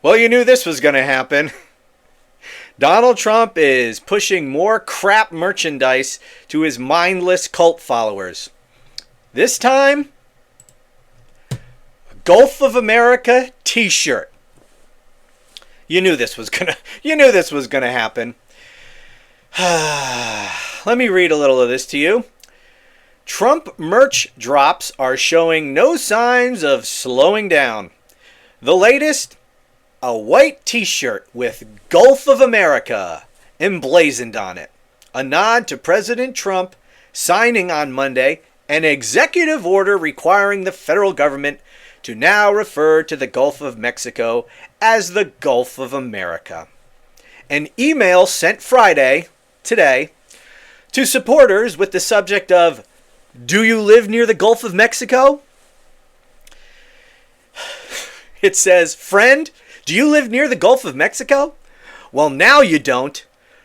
Well, you knew this was going to happen. Donald Trump is pushing more crap merchandise to his mindless cult followers. This time, a Gulf of America t-shirt. You knew this was going to happen. Let me read a little of this to you. Trump merch drops are showing no signs of slowing down. The latest, a white t-shirt with Gulf of America emblazoned on it. A nod to President Trump signing on Monday an executive order requiring the federal government to now refer to the Gulf of Mexico as the Gulf of America. An email sent Friday, today, to supporters with the subject of, "Do you live near the Gulf of Mexico?" It says, "Friend, do you live near the Gulf of Mexico? Well, now you don't.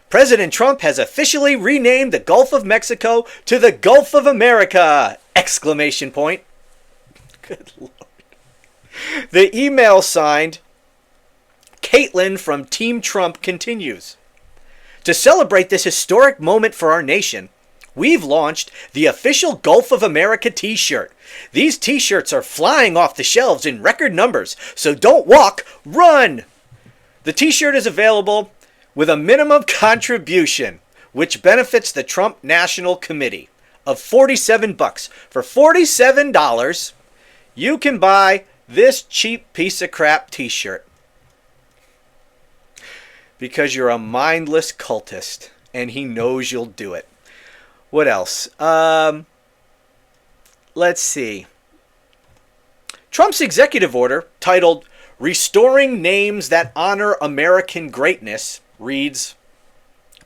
President Trump has officially renamed the Gulf of Mexico to the Gulf of America!" Exclamation point. Good Lord. The email signed, Caitlin from Team Trump continues. To celebrate this historic moment for our nation, we've launched the official Gulf of America t-shirt. These t-shirts are flying off the shelves in record numbers, so don't walk, run! The t-shirt is available with a minimum contribution, which benefits the Trump National Committee, of $47. For $47, you can buy this cheap piece of crap t-shirt. Because you're a mindless cultist, and he knows you'll do it. What else? Let's see. Trump's executive order, titled Restoring Names That Honor American Greatness, reads,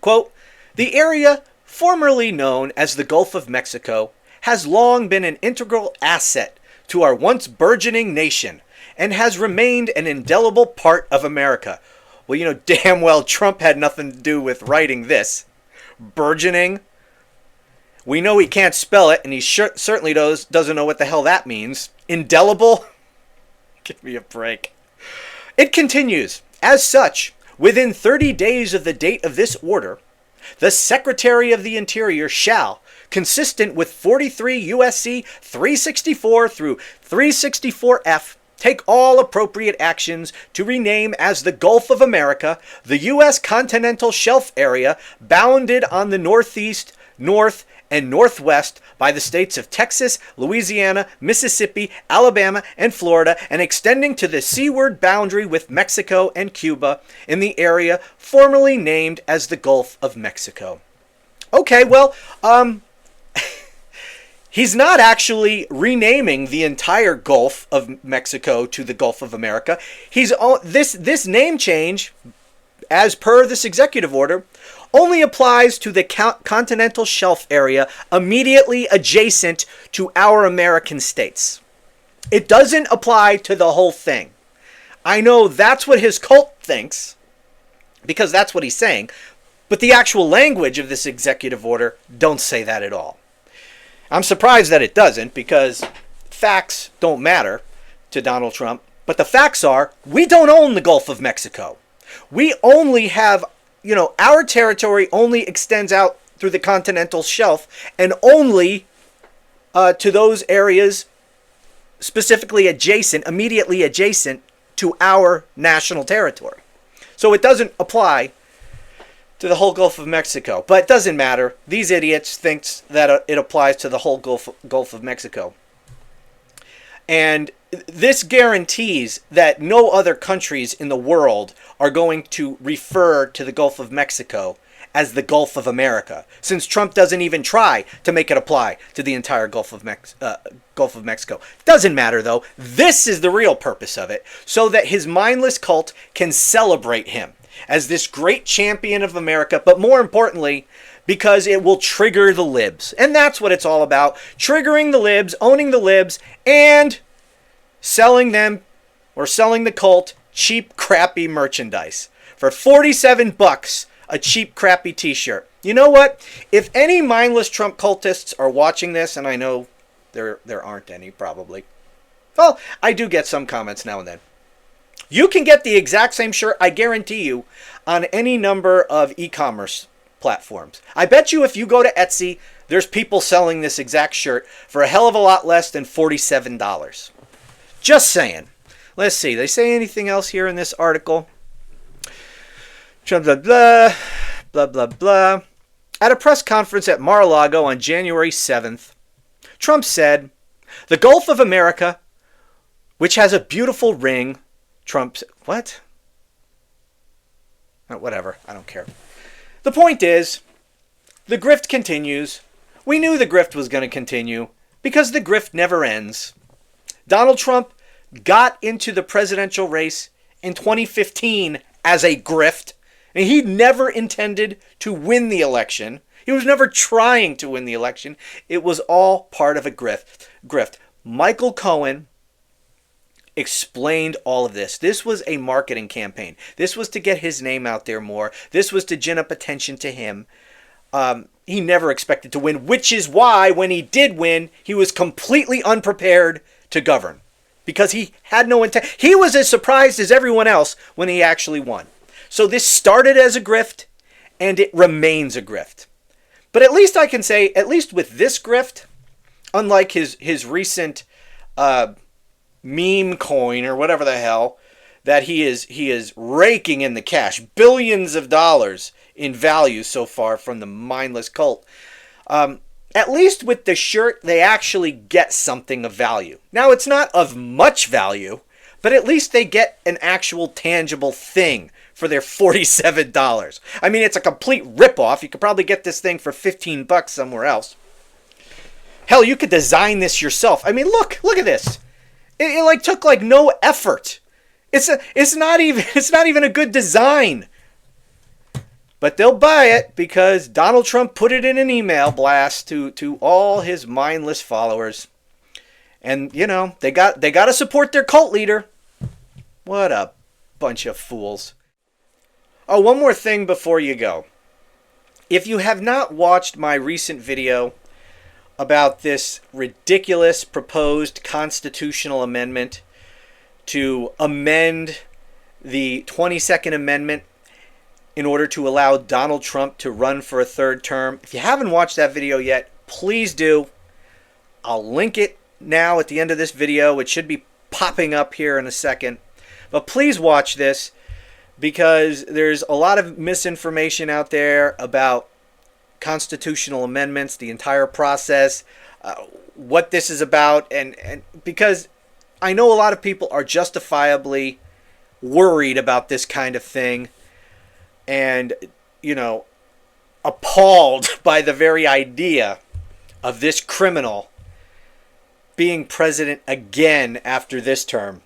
quote, "The area formerly known as the Gulf of Mexico has long been an integral asset to our once burgeoning nation and has remained an indelible part of America." Well, you know damn well Trump had nothing to do with writing this. Burgeoning. We know he can't spell it, and he certainly doesn't know what the hell that means. Indelible? Give me a break. It continues. As such, within 30 days of the date of this order, the Secretary of the Interior shall, consistent with 43 U.S.C. 364 through 364F, take all appropriate actions to rename as the Gulf of America the U.S. continental shelf area bounded on the northeast, north, and northwest by the states of Texas, Louisiana, Mississippi, Alabama, and Florida, and extending to the seaward boundary with Mexico and Cuba in the area formerly named as the Gulf of Mexico. Okay, well, he's not actually renaming the entire Gulf of Mexico to the Gulf of America. This name change, as per this executive order, only applies to the continental shelf area immediately adjacent to our American states. It doesn't apply to the whole thing. I know that's what his cult thinks, because that's what he's saying, but the actual language of this executive order don't say that at all. I'm surprised that it doesn't, because facts don't matter to Donald Trump, but the facts are, we don't own the Gulf of Mexico. We only have, our territory only extends out through the continental shelf and only to those areas specifically immediately adjacent to our national territory. So it doesn't apply to the whole Gulf of Mexico. But it doesn't matter. These idiots think that it applies to the whole Gulf of Mexico. And this guarantees that no other countries in the world are going to refer to the Gulf of Mexico as the Gulf of America, since Trump doesn't even try to make it apply to the entire Gulf of Mexico. Doesn't matter, though. This is the real purpose of it, so that his mindless cult can celebrate him as this great champion of America, but more importantly, because it will trigger the libs. And that's what it's all about. Triggering the libs, owning the libs, and selling them, or selling the cult, cheap, crappy merchandise. For $47, a cheap, crappy t-shirt. You know what? If any mindless Trump cultists are watching this, and I know there aren't any, probably. Well, I do get some comments now and then. You can get the exact same shirt, I guarantee you, on any number of e-commerce platforms. I bet you if you go to Etsy, there's people selling this exact shirt for a hell of a lot less than $47. Just saying. Let's see. They say anything else here in this article? Blah, blah, blah, blah, blah, blah. At a press conference at Mar-a-Lago on January 7th, Trump said, "The Gulf of America, which has a beautiful ring," Trump said, what? Whatever. I don't care. The point is, the grift continues. We knew the grift was going to continue because the grift never ends. Donald Trump got into the presidential race in 2015 as a grift, and he never intended to win the election. He was never trying to win the election. It was all part of a grift. Michael Cohen explained all of this. This was a marketing campaign. This was to get his name out there more. This was to gin up attention to him. He never expected to win, which is why when he did win, he was completely unprepared to govern because he had no intent. He was as surprised as everyone else when he actually won. So this started as a grift and it remains a grift. But at least I can say, at least with this grift, unlike his recent meme coin or whatever the hell that he is raking in the cash, billions of dollars in value so far from the mindless cult. At least with the shirt, they actually get something of value. Now, it's not of much value, but at least they get an actual tangible thing for their $47. I mean, it's a complete ripoff. You could probably get this thing for $15 somewhere else. Hell, you could design this yourself. I mean, look at this. It like took like no effort. It's not even a good design. But they'll buy it because Donald Trump put it in an email blast to all his mindless followers. And you know, they got to support their cult leader. What a bunch of fools. Oh, one more thing before you go. If you have not watched my recent video about this ridiculous proposed constitutional amendment to amend the 22nd Amendment in order to allow Donald Trump to run for a third term. If you haven't watched that video yet, please do. I'll link it now at the end of this video. It should be popping up here in a second. But please watch this because there's a lot of misinformation out there about constitutional amendments, the entire process, what this is about, and because I know a lot of people are justifiably worried about this kind of thing and, you know, appalled by the very idea of this criminal being president again after this term.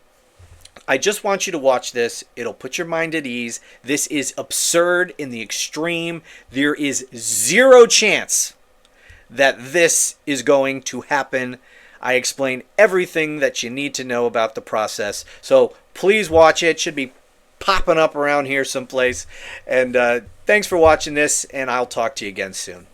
I just want you to watch this. It'll put your mind at ease. This is absurd in the extreme. There is zero chance that this is going to happen. I explain everything that you need to know about the process. So please watch it. It should be popping up around here someplace. And thanks for watching this, and I'll talk to you again soon.